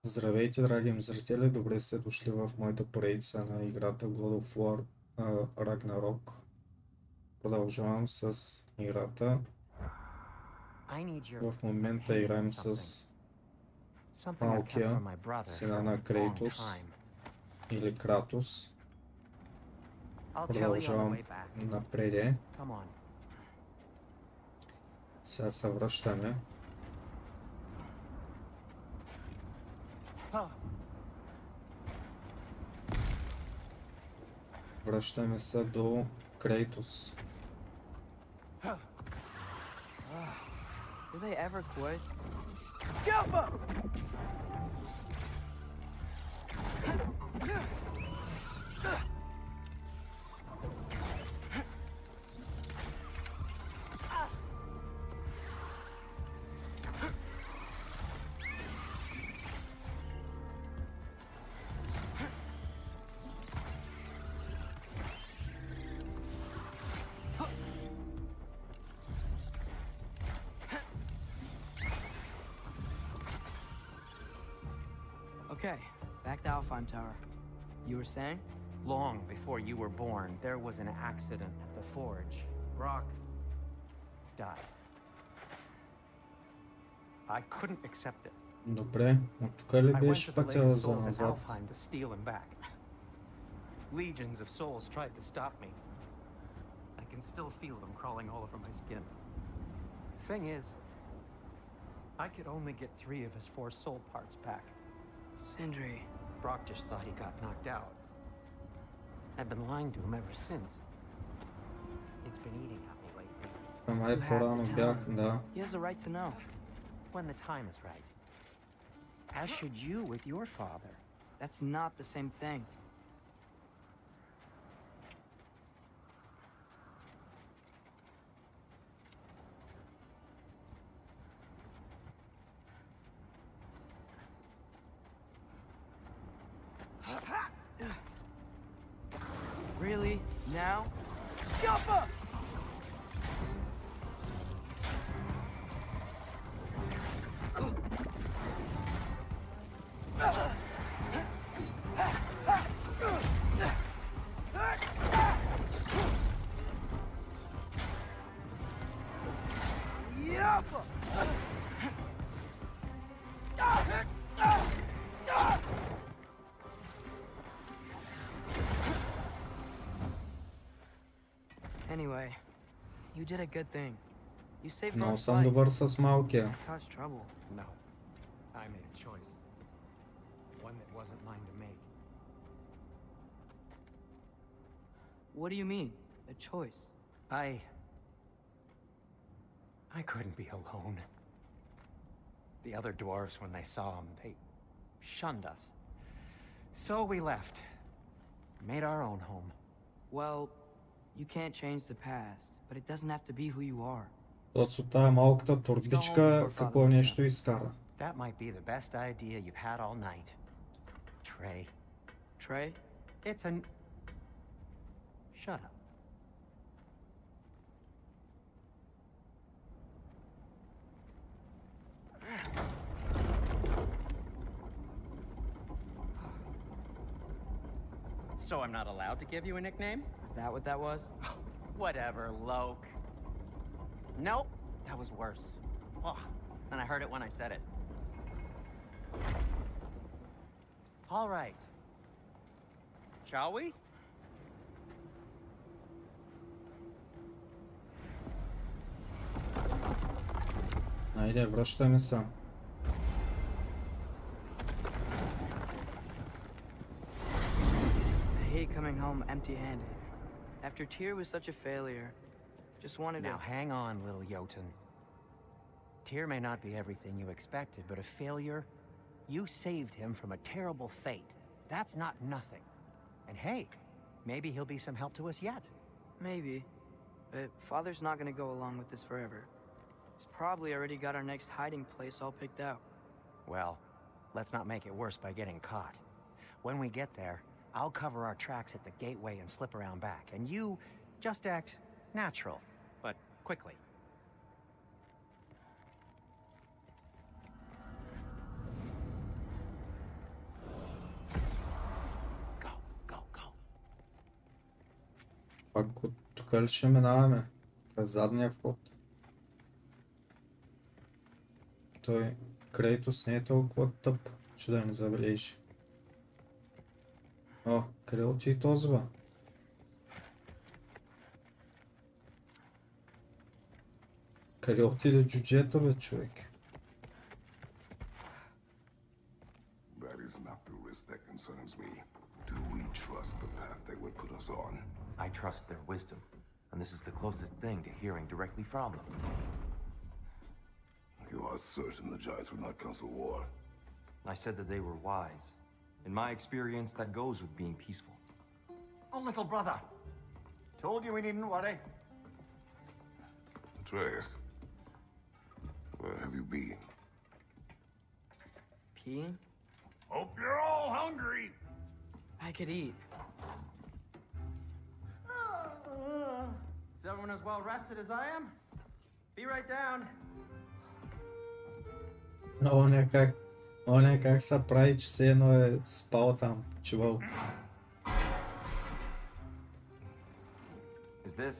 Здравейте, драги ми зрители! Добре сте дошли в моята поредица на играта God of War Ragnarok. Продължавам с играта. В момента играем с малкия сина на Крейтос или Кратос. Продължавам напред. Сега се връщаме. Връщаме се до Крейтос. Do they ever quit? Okay, back to Alfheim Tower. You were saying? Long before you were born, there was an accident at the forge. Brock died. I couldn't accept it. Добре, от тук ли беше пътя за назад? To steal him back. Legions of souls tried to stop me. I can still feel them crawling all over my skin. The thing is, I could only get 3 of his 4 soul parts back. Sindri. Brock just thought he got knocked out. I've been lying to him ever since. It's been eating at me lately. Май по-рано бях, да. He has a right to know. When the time is right. As should you with your father. That's not the same thing. Really? Now? Jump up! Anyway, you did a good thing. You saved Но Mark's съм life. добър с малкия. Caused trouble. No. I made a choice. One that wasn't mine to make. What do you mean? A choice? I couldn't be alone. The other dwarves, when they saw him, they shunned us. So we left. Made our own home. Well, you can't change the past, but it doesn't have to be who you are. Точно тая малката турбичка какво нещо изкара. That might be the best idea you've had all night. Trey. Trey? It's an... Shut up. So I'm not allowed to give you a nickname? Is that what that was? Whatever, Loke. Nope, that was worse. Oh, and I heard it when I said it. All right. Shall we? Айде, връщаме се. I hate coming home empty-handed. After Tyr was such a failure, just wanted to... Now hang on, little Jotun. Tyr may not be everything you expected, but a failure? You saved him from a terrible fate. That's not nothing. And hey, maybe he'll be some help to us yet. Maybe. But Father's not gonna go along with this forever. He's probably already got our next hiding place all picked out. Well, let's not make it worse by getting caught. When we get there, I'll cover our tracks at the gateway and slip around back. And you just act natural, but quickly. Пак от тук ли ще минаваме? През задния вход. Той Крейтос не е толкова тъп, че да не забележи. О, къде отиде този бе? Къде отиде джуджето бе, човек? That is not the risk that concerns me. Do we trust the path they would put us on? I trust their wisdom, and this is the closest thing to hearing directly from them. You are certain the Giants would not counsel war? I said that they were wise. In my experience, that goes with being peaceful. Oh, little brother. Told you we needn't worry. Atreus, where have you been? Peeing? Hope you're all hungry. I could eat. Is everyone as well rested as I am? Be right down. Он е как се прави, че все едно е спал там, почивал. Is this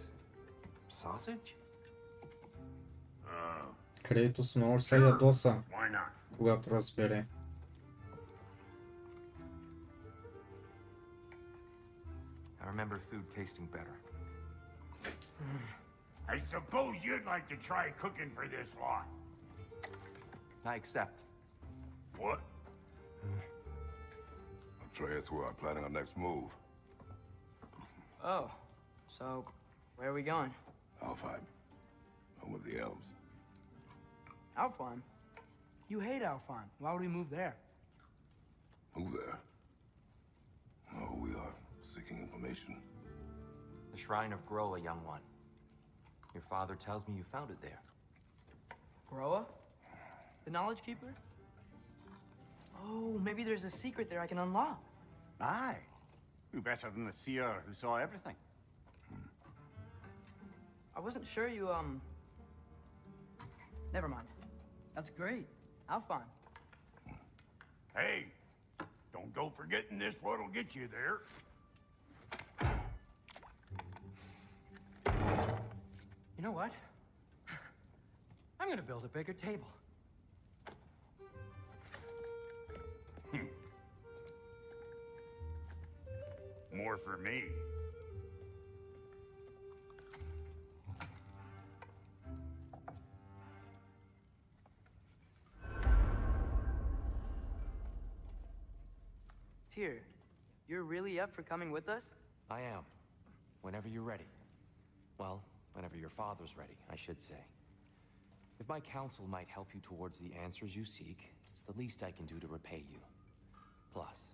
sausage? Крейтос много се ядоса, Why not? когато разбере. I remember food tasting better. I suppose you'd like to try cooking for this lot. I accept. What? Atreus, we are planning our next move. Oh, so where are we going? Alfheim, home of the elves. Alfheim? You hate Alfheim. Why would we move there? Move there? Oh, we are seeking information. The Shrine of Groa, young one. Your father tells me you found it there. Groa? The Knowledge Keeper? Oh, maybe there's a secret there I can unlock. Aye. Who better than the seer who saw everything? I wasn't sure you, Never mind. That's great. Alfheim. Hey, don't go forgetting this what'll get you there. You know what? I'm gonna build a bigger table. More for me. Tyr, you're really up for coming with us? I am. Whenever you're ready. Well, whenever your father's ready, I should say. If my counsel might help you towards the answers you seek, it's the least I can do to repay you. Plus,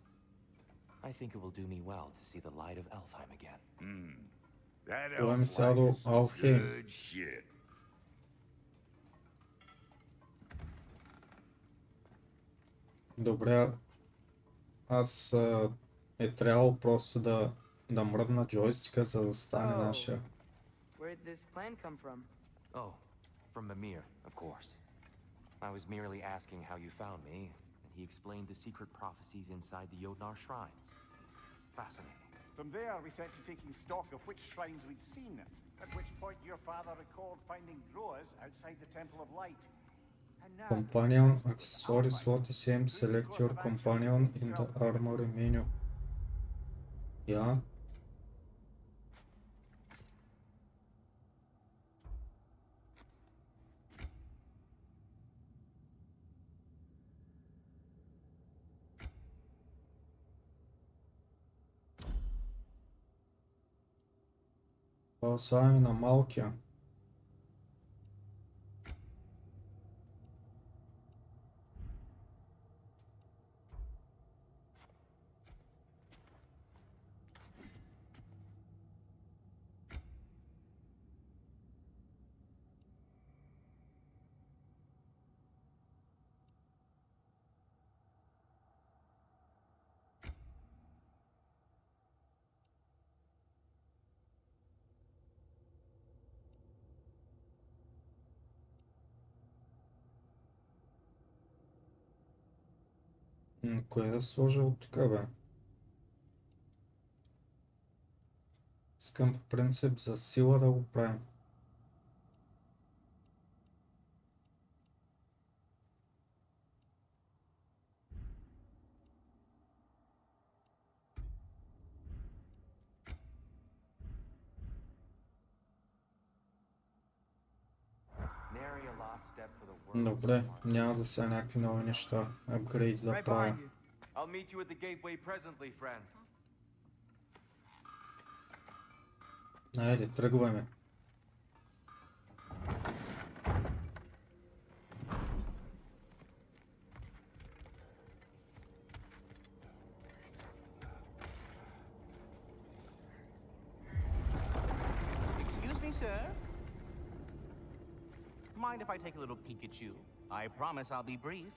I think it will do me well to see the light of Elfheim again. That Ela me elf saiu wife is Alfheim. good shit. Добре, аз е трябвало просто да мръдна джойстика, за да стане нашия. Where did this plan come from? Oh, from Mimir, of course. I was merely asking how you found me, and he explained the secret prophecies inside the Jotnar shrines. Fascinating. From there, we set to taking stock of which shrines we'd seen, at which point your father recalled finding Groas outside the Temple of Light. And now, Companion, accessory slot is same, select your companion in the armory menu. Yeah. Това слагаме на малкия. Кое да сложа от тук, бе? искам по принцип за сила да го правим. Добре, няма да са някакви нови неща, апгрейд да правя. I'll meet you at the gateway presently, friends. Айде, тръгваме. Excuse me, sir. Mind if I take a little peek at you? I promise I'll be brief.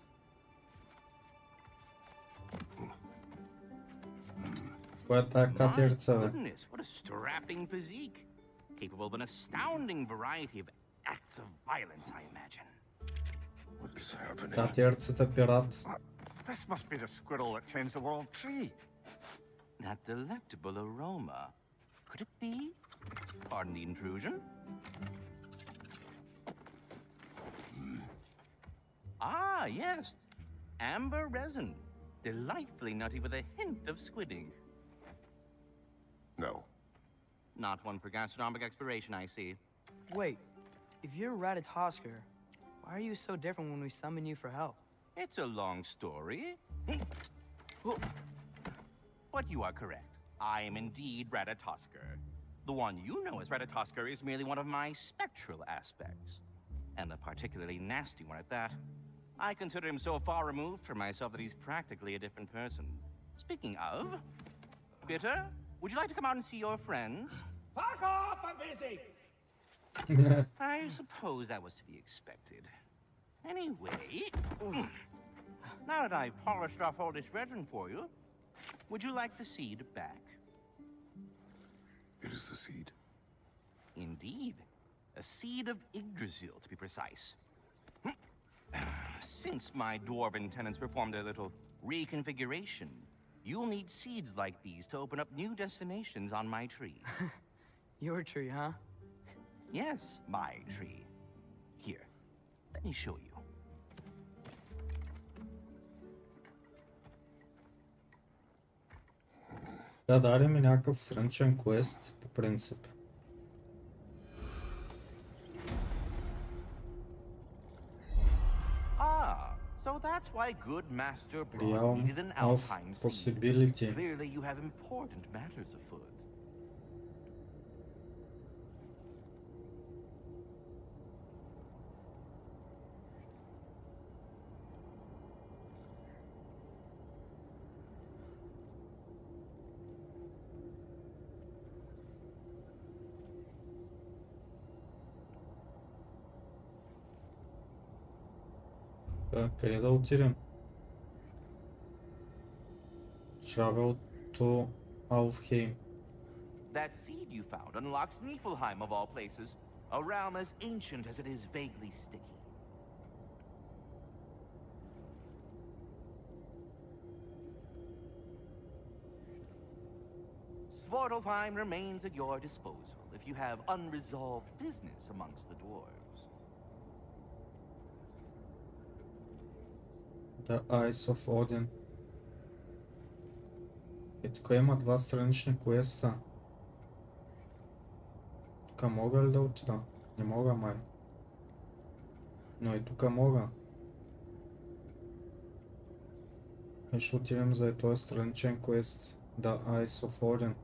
Коя е тая катерица, бе? Goodness, what a strapping physique. Capable of an astounding variety of acts of violence, I imagine. What is happening? Катерицата пират. This must be the squirrel that tends the world tree. That delectable aroma. Could it be? Pardon the intrusion. Ah, yes. Amber resin. Delightfully nutty with a hint of squidding. No. Not one for gastronomic exploration, I see. Wait, if you're Ratatosker, why are you so different when we summon you for help? It's a long story. But you are correct. I am indeed Ratatosker. The one you know as Ratatosker is merely one of my spectral aspects. And a particularly nasty one at that. I consider him so far removed from myself that he's practically a different person. Speaking of, Bitter, would you like to come out and see your friends? Fuck off! I'm busy! I suppose that was to be expected. Anyway, now that I've polished off all this resin for you, would you like the seed back? It is the seed. Indeed. A seed of Yggdrasil, to be precise. Since my dwarven tenants performed a little reconfiguration, you'll need seeds like these to open up new destinations on my tree. Your tree, huh? Yes, my tree. Here, let me show you. Да, даде ми някакъв страничен квест, по принцип. So that's why good Master Brock Realm needed an of alpine seed. possibility. Clearly you have important matters afoot. Къде да отидем? Travel to Alfheim. That seed you found unlocks Niflheim of all places, a realm as ancient as it is vaguely sticky. Svartalfheim remains at your disposal if you have unresolved business amongst the dwarves. The Eyes of Odin. И тук има два странични квеста. Тук мога ли да отида? Не мога, май. Но и тук мога. И ще отидем за този страничен квест. The Eyes of Odin.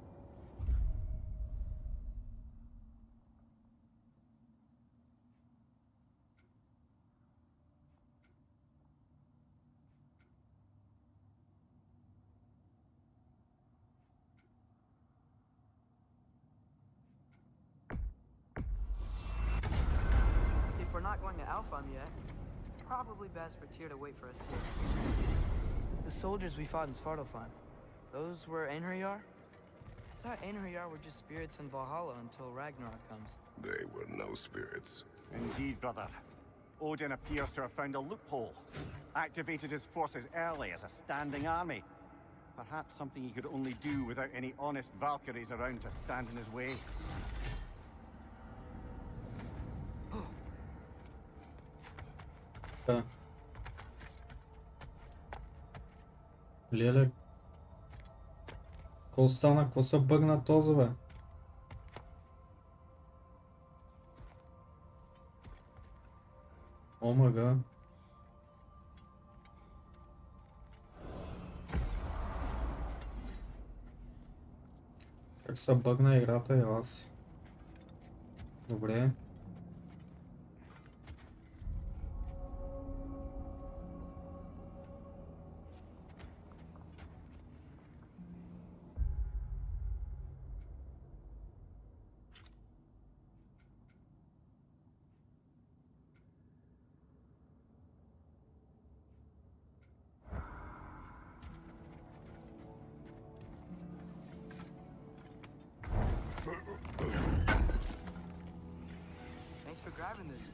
Not going to Alfheim yet. It's probably best for Tyr to wait for us here. The soldiers we fought in Svartalfheim, those were Einherjar? I thought Einherjar were just spirits in Valhalla until Ragnarok comes. They were no spirits. Indeed, brother. Odin appears to have found a loophole. Activated his forces early as a standing army. Perhaps something he could only do without any honest Valkyries around to stand in his way. Леле, какво стана? Какво се бъгна този, бе? Омага. Как се бъгна играта, ела си. Добре. For grabbing this.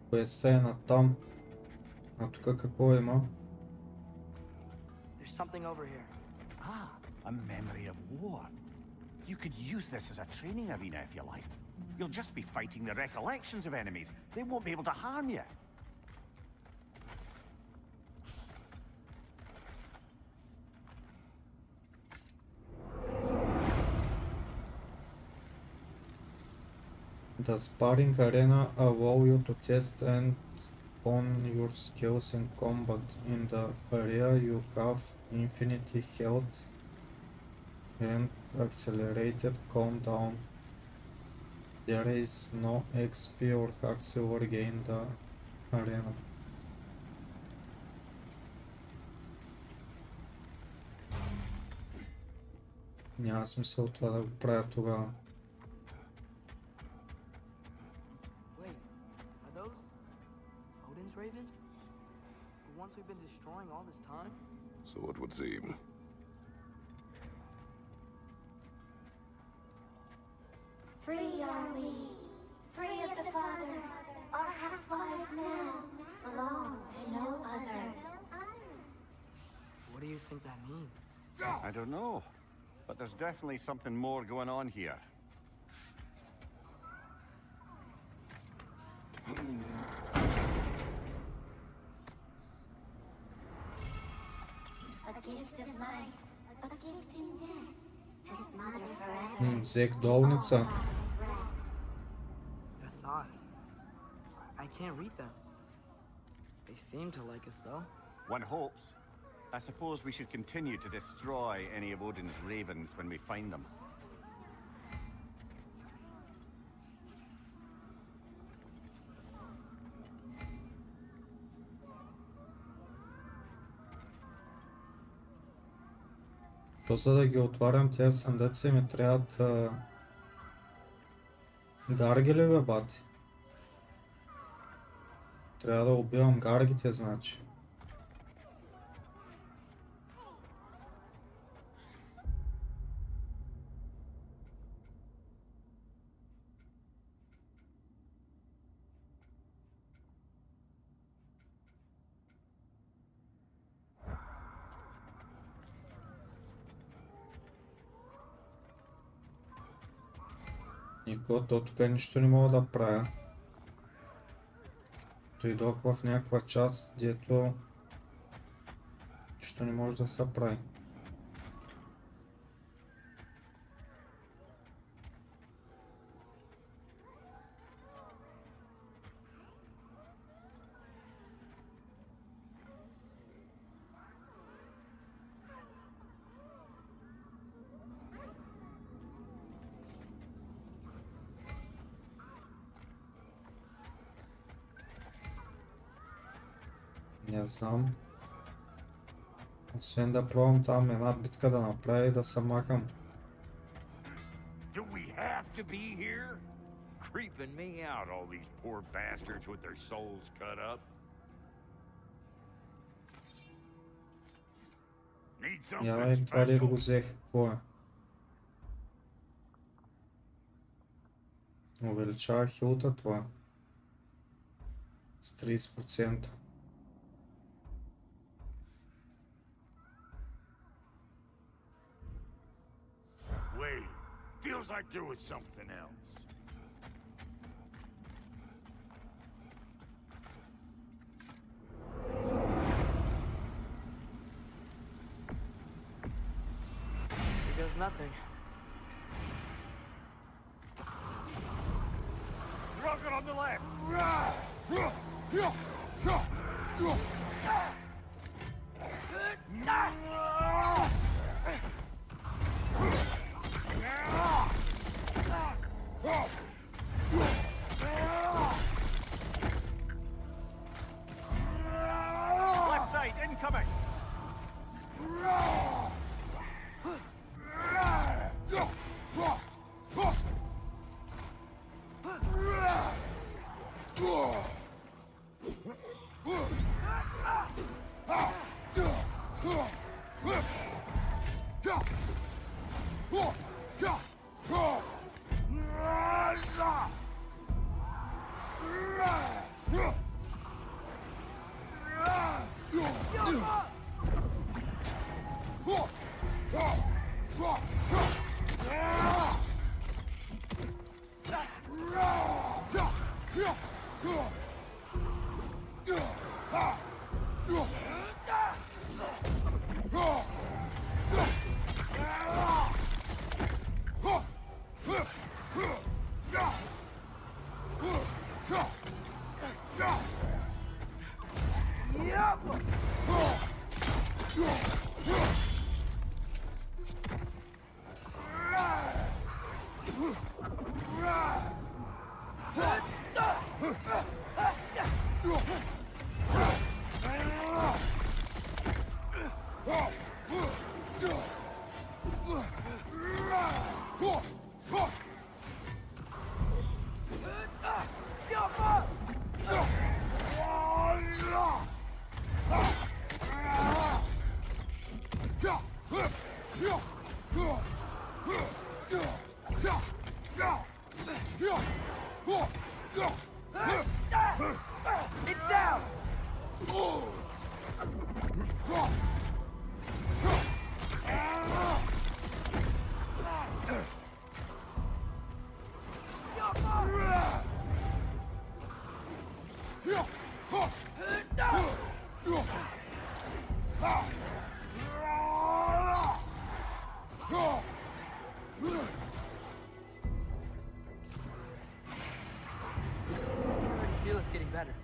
Квеста е на там. А тук какво има? There's something over here. Ah, a memory of war. You could use this as a training arena if you like. You'll just be fighting the recollections of enemies. They won't be able to harm you. The sparring arena allows you to test and hone your skills in combat. In the area you have infinity health and accelerated cooldown. There is no XP or hard silver gain in the arena. Няма смисъл това да го правя тогава. Ravens? The ones we've been destroying all this time? So it would seem. Free are we, free of the Father. Our half-lives now belong to no other. What do you think that means? I don't know, but there's definitely something more going on here. Взех долница. The thoughts. I can't read them. They seem to like us though. One hopes. I suppose we should continue to destroy any of Odin's ravens when we find them. То за да ги отварям тези съндъци ми трябват гарги ли, бе, бати? Трябва да убивам гаргите, значи. Нико, то тук нищо не мога да правя. Дойдох в някаква част, дето нищо не може да се прави. Не знам. Освен да пробвам там една битка да направя и да се махам. Do we have to be here? Creeping me out, all these poor bastards with their souls cut up. Need something Това ли го special? взех? Какво е? Увеличава хилта това. С 30%. Suppose I do with something else. Here goes nothing. Rocket on the left! Left side, incoming! It's down! I feel it's getting better.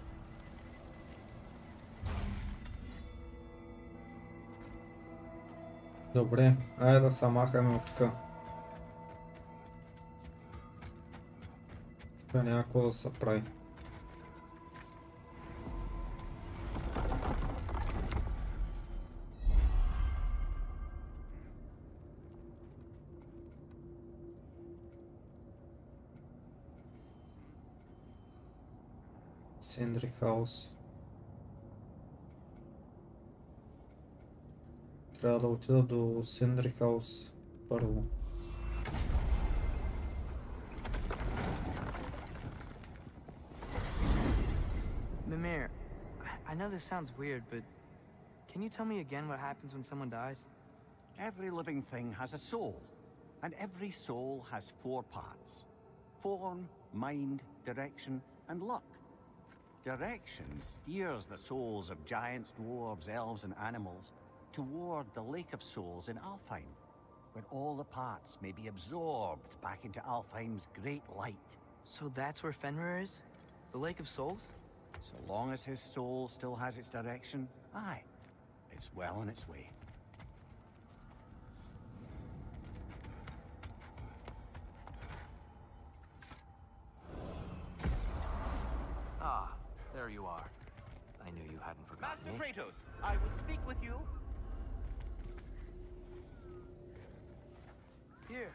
Добре, айде да се махаме от тук. Тук няма какво да се прави. Синдри хаус. Трябва да отида до Синдри хаус първо. Mimir, I know this sounds weird, but can you tell me again what happens when someone dies? Every living thing has a soul, and every soul has 4 parts: form, mind, direction, and luck. Direction steers the souls of giants, dwarves, elves, and animals toward the Lake of Souls in Alfheim, where all the parts may be absorbed back into Alfheim's great light. So that's where Fenrir is? The Lake of Souls? So long as his soul still has its direction, aye, it's well on its way. Ah, there you are. I knew you hadn't forgotten Master me. Kratos, I will speak with you. Here.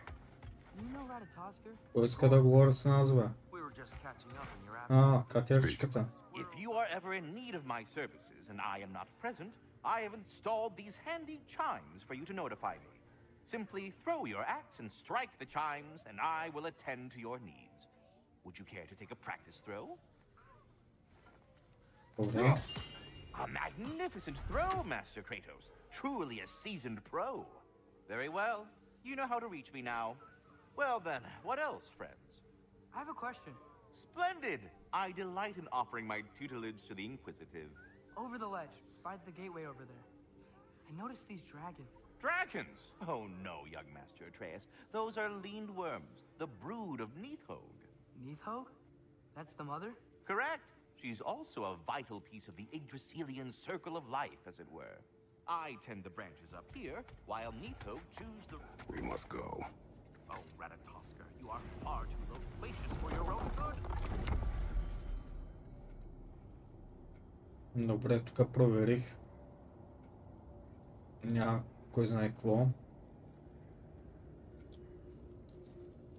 You know Ratatoskr? Кой иска да говори с нас, бе? We were just catching up in your absence. Катерчката. If you are ever in need of my services and I am not present, I have installed these handy chimes for you to notify me. Simply throw your axe and strike the chimes, and I will attend to your needs. Would you care to take a practice throw? Добре. A magnificent throw, Master Kratos. Truly a seasoned pro. Very well. You know how to reach me now. Well then, what else, friends? I have a question. Splendid! I delight in offering my tutelage to the inquisitive. Over the ledge, by the gateway over there. I noticed these dragons. Dragons? Oh no, young Master Atreus. Those are lean worms, the brood of Neathog. Neathog? That's the mother? Correct. She's also a vital piece of the Yggdrasilian circle of life, as it were. I tend the branches up here, while Neathog chews the... We must go. Oh, Ratatoskr, you are far too loquacious for your own good. Добре, тук проверих. Няма кой знае какво.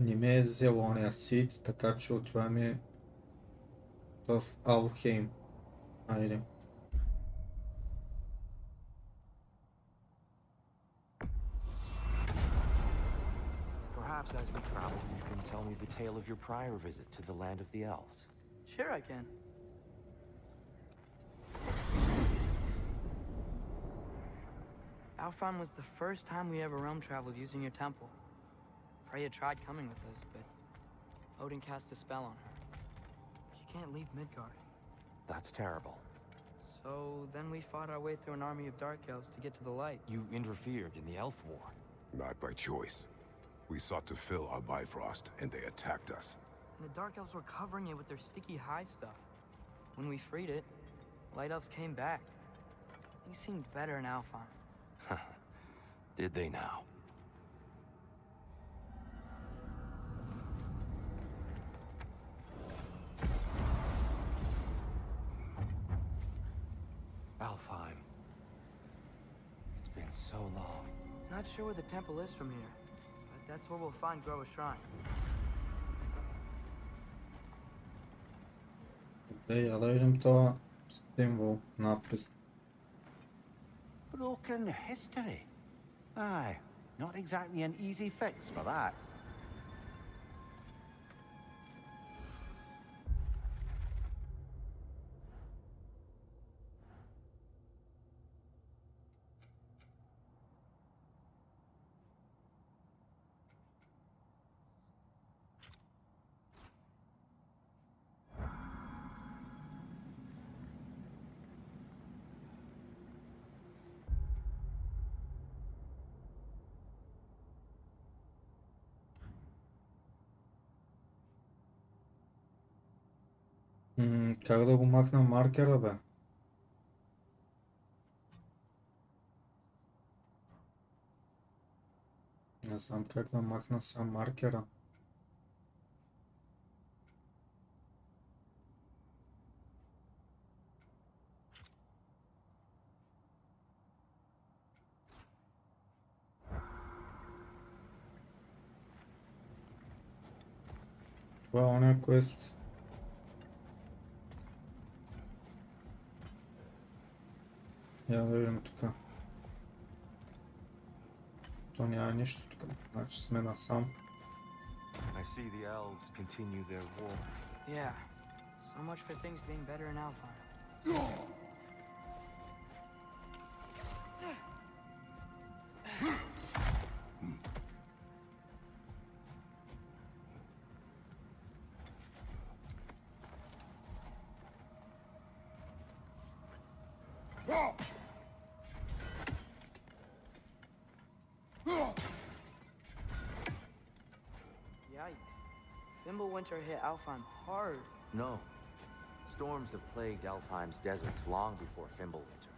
Не ме е взел ония сит, така че отиваме в Алхейм. Айде. Perhaps as we travel, you can tell me the tale of your prior visit to the land of the elves. Sure I can. Alfheim was the first time we ever realm traveled using your temple. Freya tried coming with us, but Odin cast a spell on her. She can't leave Midgard. That's terrible. So then we fought our way through an army of dark elves to get to the light. You interfered in the elf war. Not by choice. We sought to fill our Bifrost, and they attacked us. And the dark elves were covering it with their sticky hive stuff. When we freed it, light elves came back. They seemed better in Alfheim. Did they now? Alfheim. It's been so long. Not sure where the temple is from here, but that's where we'll find Groa's shrine. Окей, я да видим това символ, надпис. Broken history. Aye, not exactly an easy fix for that. Как да го махна маркера, бе? Не знам как да махна сам маркера. Това е оня квест. Я да видим тук. То няма нищо тук. Значи сме насам. I see the elves continue their war. Yeah, so much for things being better in Alfheim. Yikes. Fimbulwinter hit Alfheim hard. No. Storms have plagued Alfheim's deserts long before Fimbulwinter.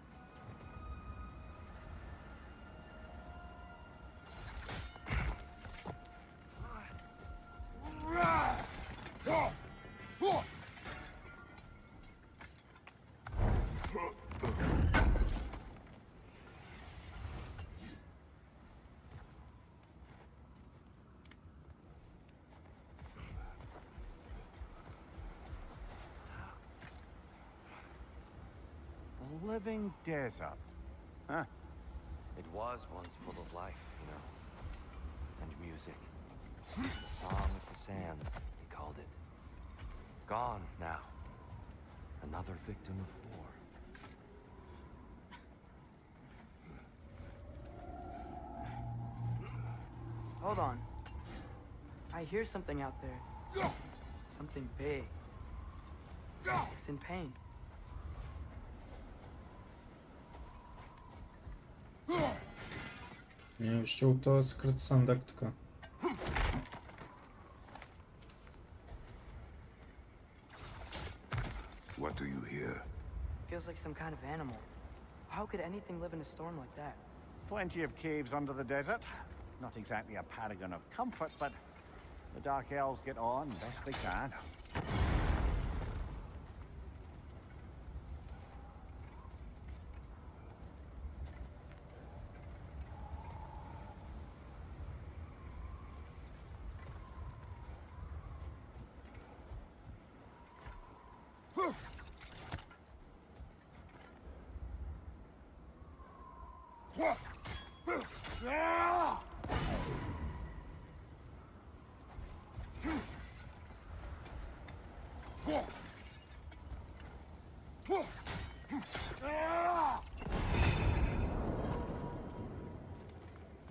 A living desert. Huh. It was once full of life, you know, and music. The Song of the Sands, he called it. Gone now. Another victim of war. Hold on. I hear something out there. Something big. It's in pain. Вижте от този скрит съндък тук. What do you hear? Feels like some kind of animal. How could anything live in a storm like that? Plenty of caves under the desert. Not exactly a paragon of comfort, but the Dark Elves get on best they can.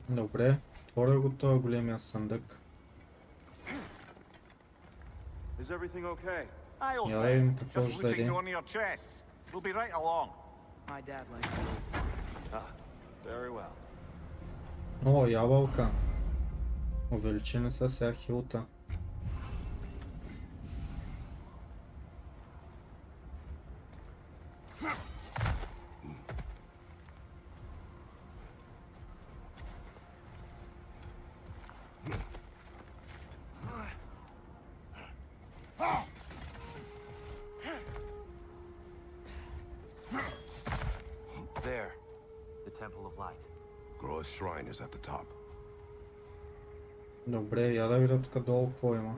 Добре, отворя го този големия съндък. Is everything okay? I'll Я да видим bet. какво Just ще looking даде. on your chests. We'll be right along. My dad likes it. Very well. О, ябълка. Увеличени са сега хилта. There. The Temple of Light. Groa's shrine is at the top. Добре, я да видя тук долу какво има.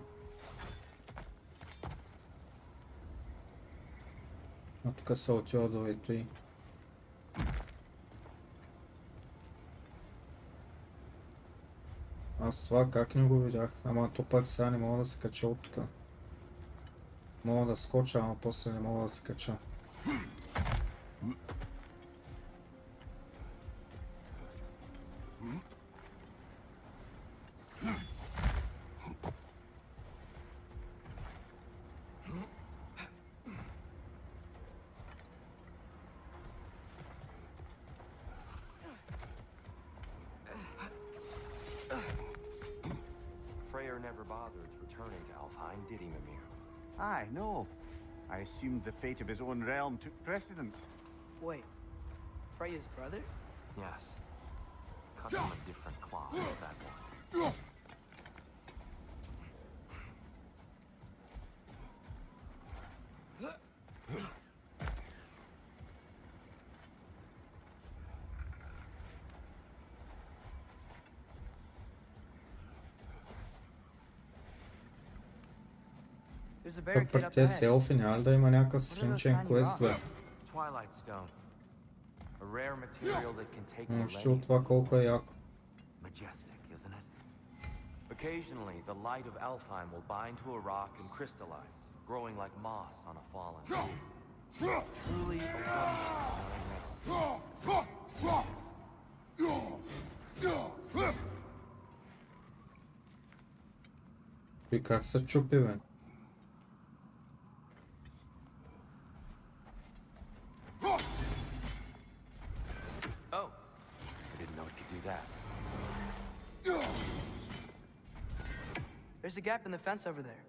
А тук се отива до ето и. Аз това как не го видях, ама то пак сега не мога да се кача от тук. Мога да скоча, ама после не мога да се кача. Freyr never bothered returning to Alfheim, did he, Mimir? Aye, no. I assumed the fate of his own realm took precedence. Wait, Freya's brother? Yes. Cut from a different cloth, that one. There's a Пък barricade при up тези ahead. селфи няма ли да има някакъв страничен квест, бе? Twilight Stone. A rare material that can take Въобще от millennia. това колко е яко. Majestic, isn't it? Occasionally, the light of Alfheim will bind to a rock and crystallize, growing like moss on a fallen tree. Truly a wonder. И как се чупи, бе? Oh, I didn't know it could do that. There's a gap in the fence over there.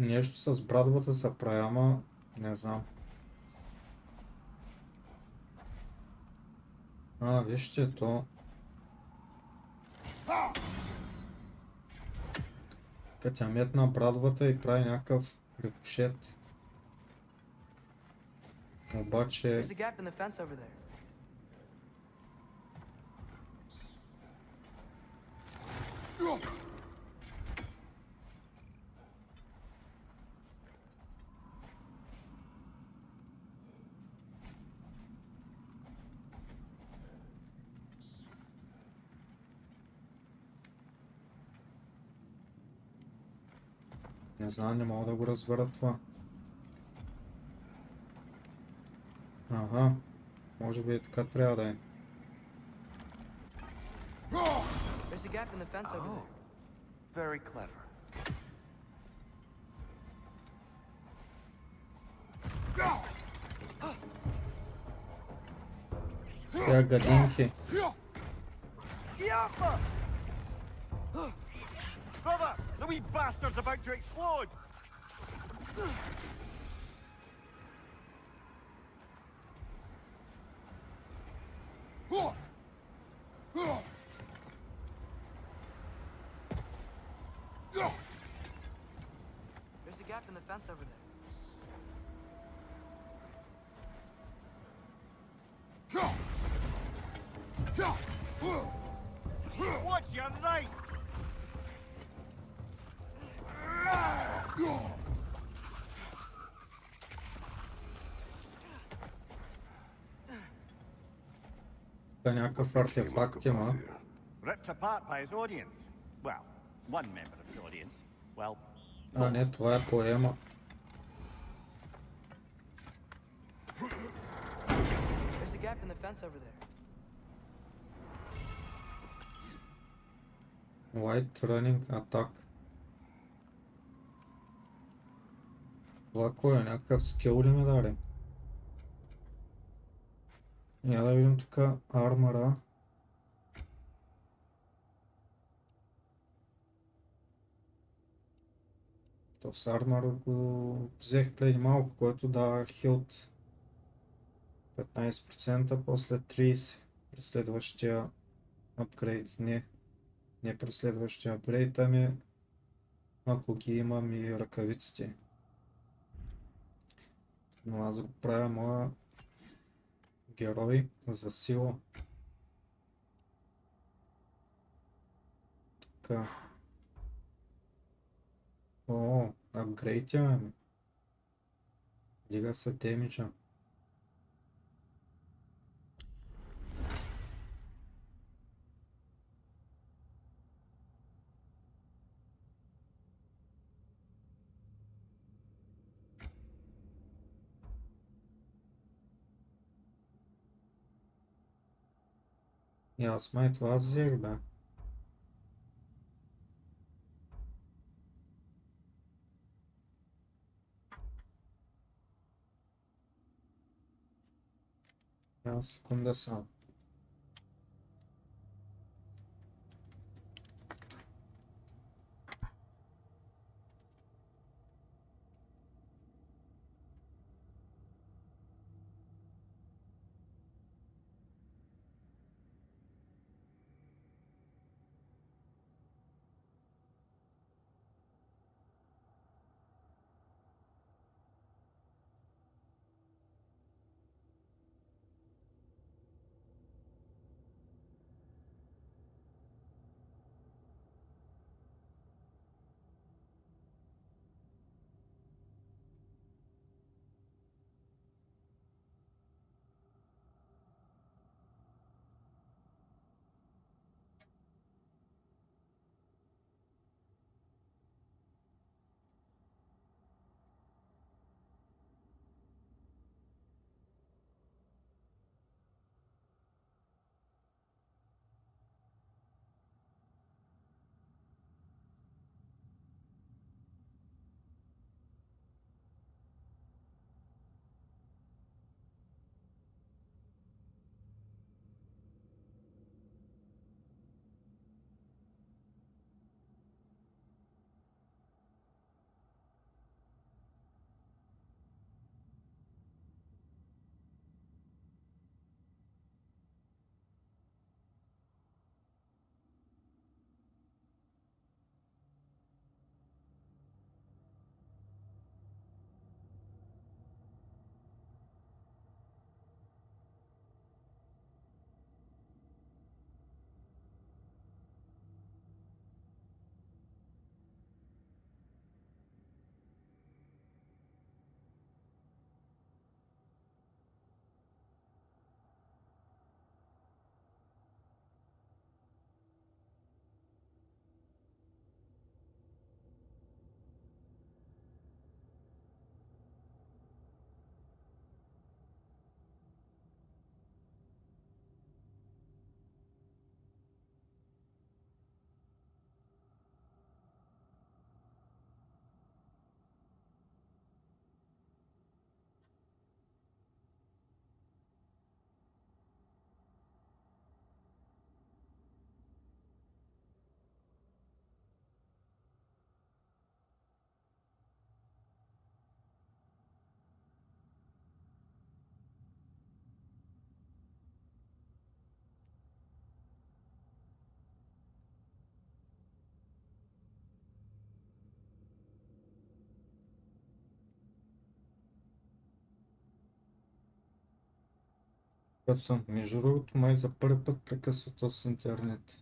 Нещо с брадвата се прави, ама не знам. Вижте то. Като тя метна брадвата и прави някакъв рикошет. Обаче... There's a gap in the fence over there. Не знам, не мога да го разбера това. Ага, може би така трябва да е. There's a gap in the fence over there. Very clever. Тя гадинки. Brother, the wee bastard's about to explode! There's a gap in the fence over there. Watch your right! Някакъв артефакт има. Ripped apart by his audience. Well, one member of his audience. Well, А, не, това е поема. There's a gap in the fence over there. Light running attack. Това кой е? Някакъв скил ли ми даде? Я да видим тук армора. То с армора го взех преди малко, който дава хилт 15%, после 30% през следващия апгрейд. Не през следващия апгрейд, ами ако ги имам и ръкавиците. Но аз го правя моя герой за сила. Така. О, апгрейд имаме. Дига се демиджа. И аз май това взех, бе. Една секунда само. Късвам. Между другото, май за първи път прекъсва този с интернет.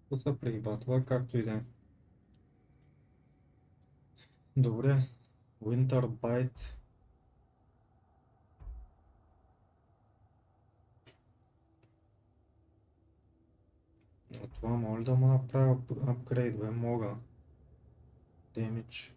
Какво се прегибатва, както и да е. Добре. Winter Bite. Но това може да му направя апгрейд, бе, мога. Damage.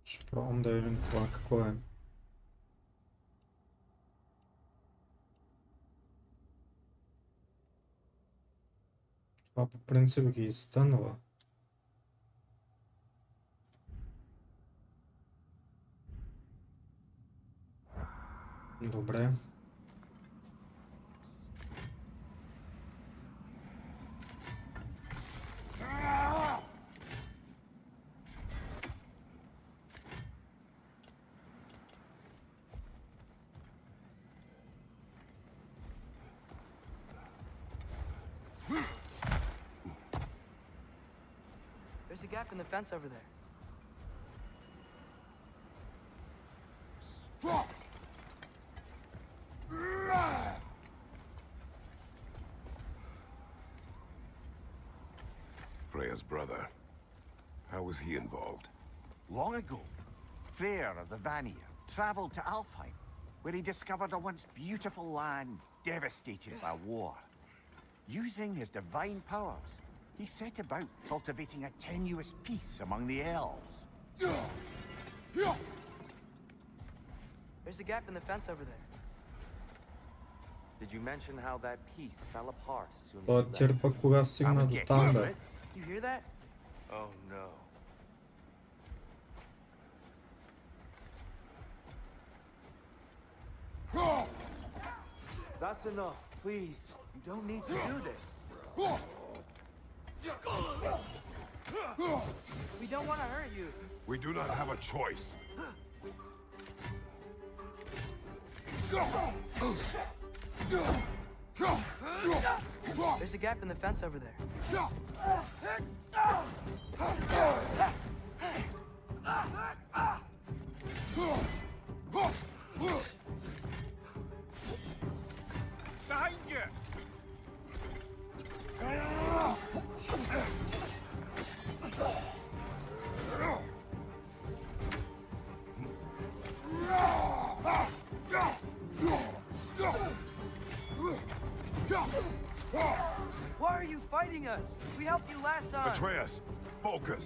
Ще пробвам да видим това какво е. Това по принцип ги изтънва. Добре. There's a gap in the fence over there. Freya's brother. How was he involved? Long ago, Freyr of the Vanir traveled to Alfheim, where he discovered a once beautiful land devastated by war. Using his divine powers, he set about cultivating a tenuous peace among the elves. There's a gap in the fence over there. Did you mention how that piece fell apart as soon as Това you left? черпа кога стигна до там, бе. You hear that? Oh no. That's enough, please. You don't need to do this. We don't want to hurt you. We do not have a choice. There's a gap in the fence over there. Behind you! Why are you fighting us? We helped you last time. Atreus, focus.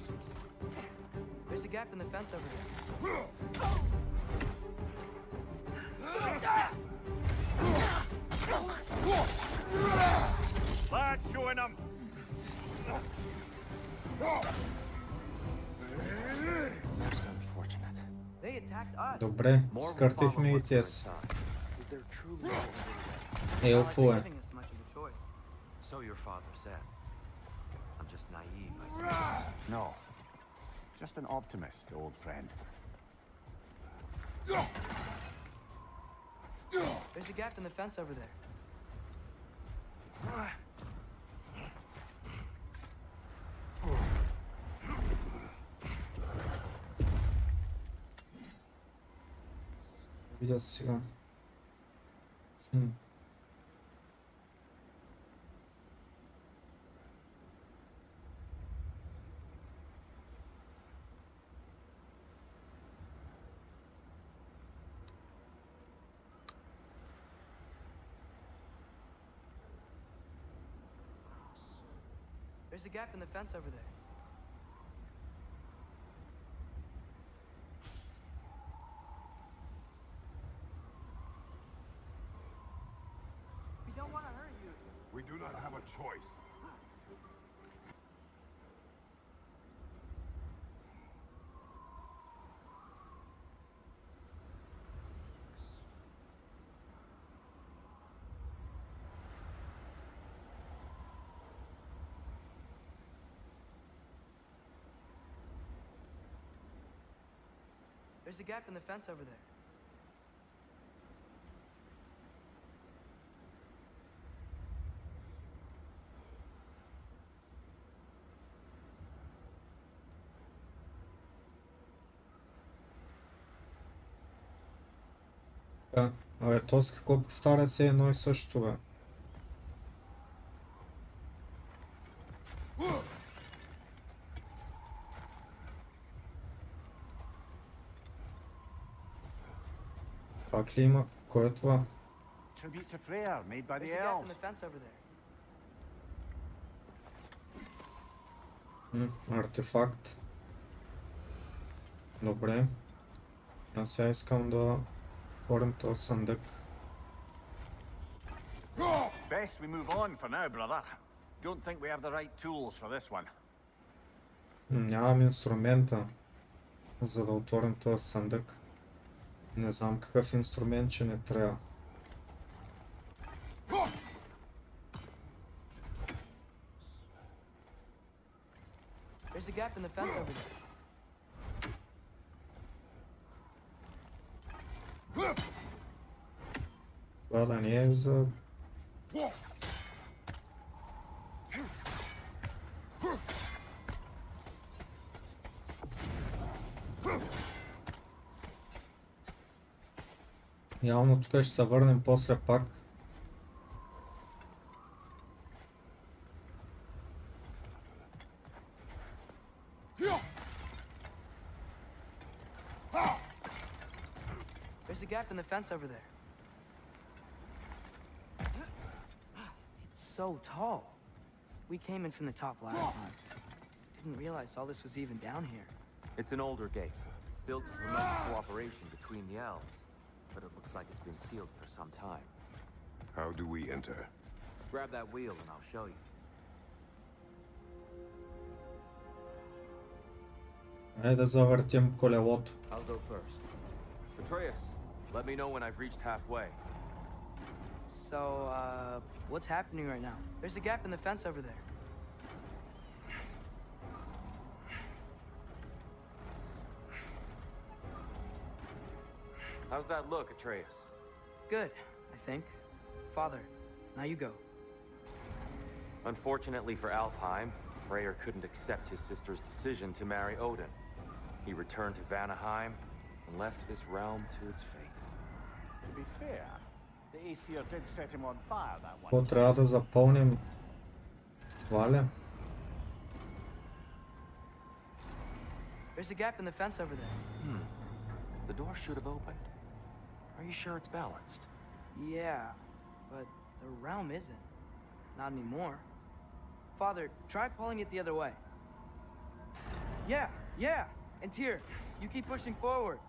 There's a gap in the fence over there. Let's join them. Most unfortunate. They attacked us. Добре, скъртихме и тез. Is there truly Елфо е. Giving us much of a choice. So your father said. I'm just naive, I suppose. No. Just an optimist, old friend. There's a gap in the fence over there. Видят сега. There's a gap in the fence over there. We don't want to hurt you. We do not have a choice. There's a gap in the fence over there. Да. Абе, то с какво повтаря се едно и също, бе? Пак ли има? Кой е това? Tribute to Freyr, made by the There's a gap in elves. the fence over there. Артефакт. Добре. Аз сега искам да отворим този съндък. Best we move on for now, brother. Don't think we have the right tools for this one. Нямам инструмента, за да отворим този съндък. Не знам какъв инструмент ще не трябва. There's a gap in the fence over there. Това да не е за... Явно тук ще се върнем после пак. There's a gap in the fence over there. It's so tall. We came in from the top last time. Didn't realize all this was even down here. It's an older gate, built to promote cooperation between the elves, but it looks like it's been sealed for some time. How do we enter? Grab that wheel and I'll show you. Айде да завъртим колелото. I'll go first. Atreus, let me know when I've reached halfway. So, what's happening right now? There's a gap in the fence over there. How's that look, Atreus? Good, I think. Father, now you go. Unfortunately for Alfheim, Freyr couldn't accept his sister's decision to marry Odin. He returned to Vanaheim and left this realm to its fate. To be fair, the Aesir did set him on fire that one. Какво трябва да запълним? Това ли? There's a gap in the fence over there. The door should have opened. Are you sure it's balanced? Yeah, but the The realm isn't. Not anymore. Father, try pulling it the other way. Yeah! And here, you keep pushing forward.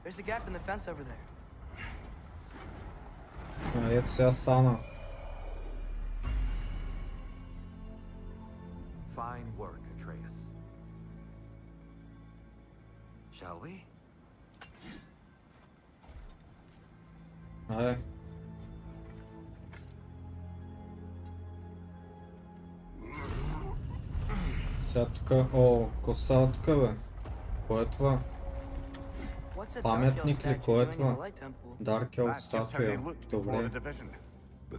There's a gap in the fence over there. Ето сега стана. Fine work, Atreus. Shall we? Айде. Сега тука... О, какво става тука, бе? Кой е това? Паметник ли? Кой е това? Dark Elf статуя. Добре.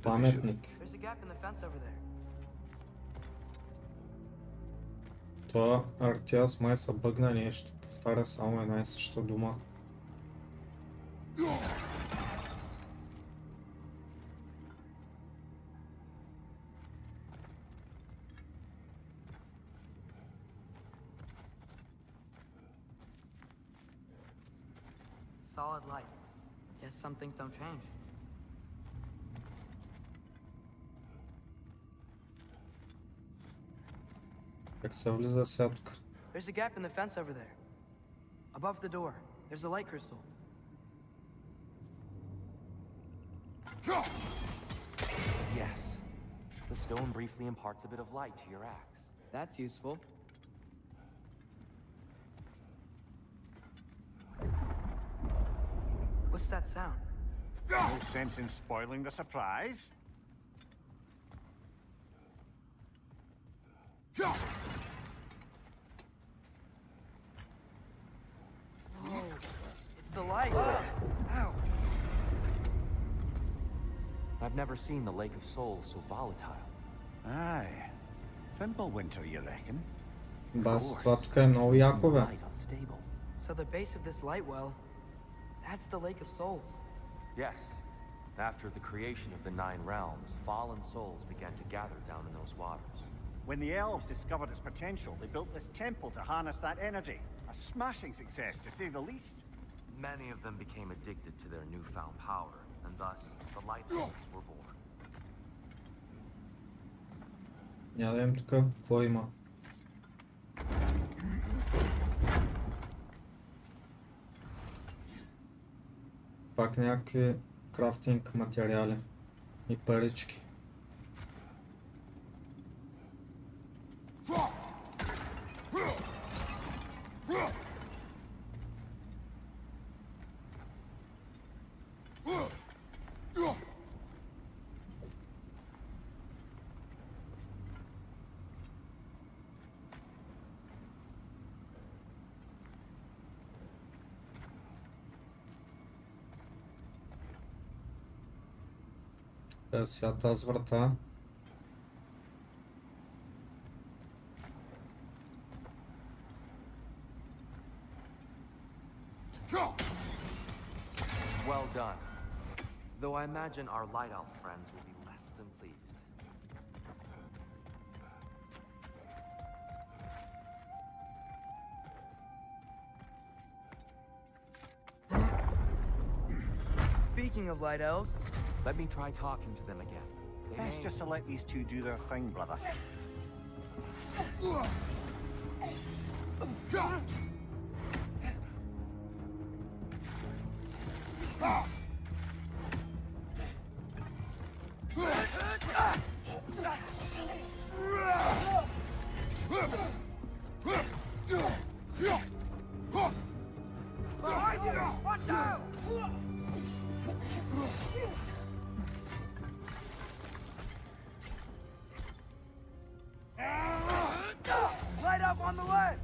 Паметник. Това Артиас май са бъгна нещо. Повтаря само една и съща дума. Solid light. Guess some things don't change. Как се влиза сега тук? There's a gap in the fence over there. Above the door, there's a light crystal. Yes. The stone briefly imparts a bit of light to your axe. That's useful. What's that sound? No sense in spoiling the surprise. Whoa, it's the light. Ow. I've never seen the Lake of Souls so volatile. Aye. Winter, you reckon? Бас, това тук е много яко, бе. So the base of this light well, that's the Lake of Souls. Yes. After the creation of the 9 realms, fallen souls began to gather down in those waters. When the elves discovered its potential, they built this temple to harness that energy. A smashing success, to say the least. Many of them became addicted to their newfound power, and thus the light elves were born. Я да им тук, какво има? Пак някакви крафтинг материали и парички. Сега тази врата. Well done. Though I imagine our light elf friends will be less than pleased. Speaking of light elves, let me try talking to them again. Best just to let these two do their thing, brother. watch out! Light up on the left!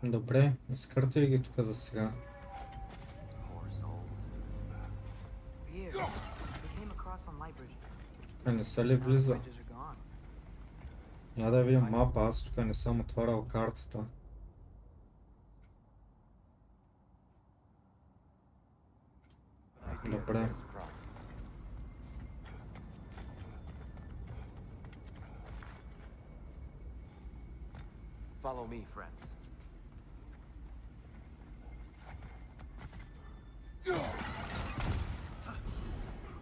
Добре, изкърти ги тук за сега. Тук не са ли влиза? Я да видим мапа, аз тук не съм отварял картата. Добре. Follow me, friends.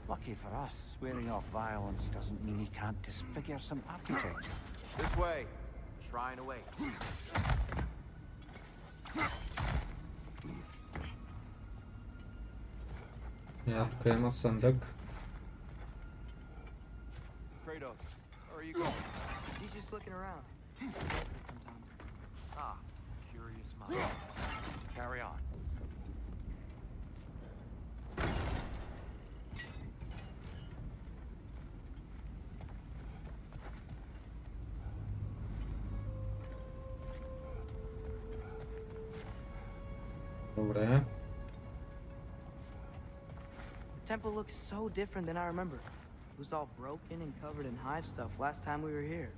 Lucky for us, swearing off violence doesn't mean he can't disfigure some architecture. This way. Shrine awaits. Я тук има съндък. Kratos, where are you going? He's just looking around. Ah, curious mind. Carry on. Добре. The temple looks so different than I remember. It was all broken and covered in hive stuff last time we were here.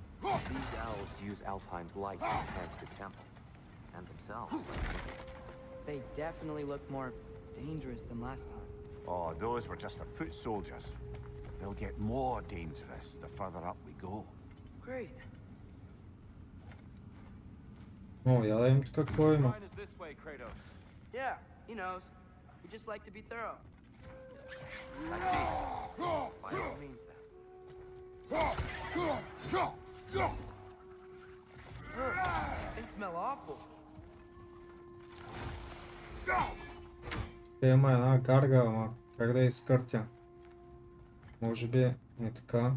These elves use Alfheim's light to enhance the temple. And themselves. They definitely look more dangerous than last time. Oh, those were just the foot soldiers. They'll get more dangerous the further up we go. Great. О, я да им тук какво има. Shrine is this way, Kratos. Yeah, he knows. We just like to be thorough. I see. By all means, then. They smell awful. Има една гарга, ама как да я изкъртя? Може би е така.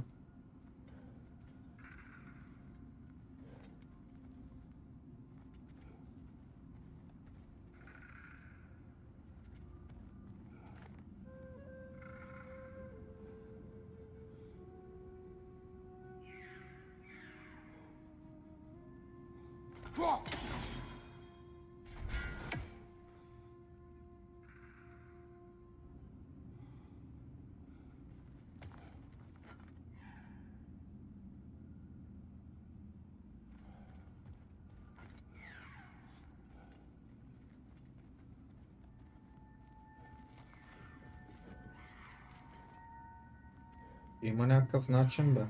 Има някакъв начин, бе.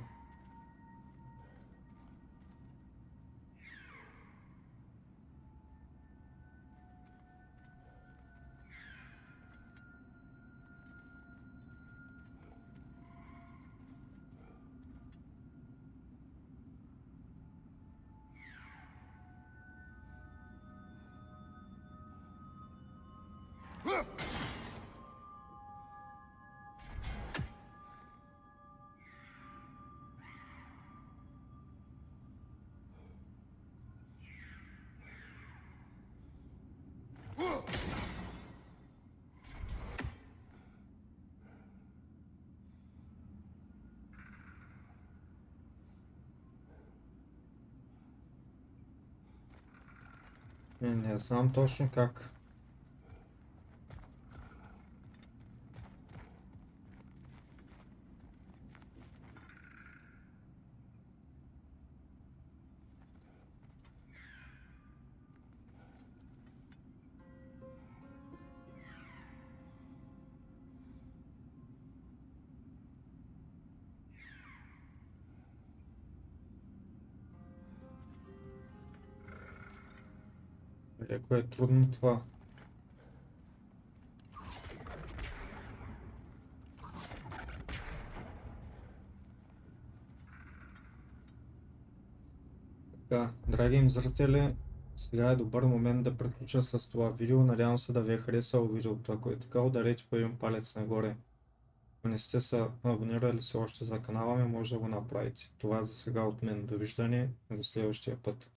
Не знам точно как. Леко е трудно това. Така, драги им зрители, сега е добър момент да приключа с това видео. Надявам се да ви е харесало видеото. Ако е така, ударете по един палец нагоре. Ако не сте се абонирали все още за канала ми, може да го направите. Това е за сега от мен. Довиждане и до следващия път.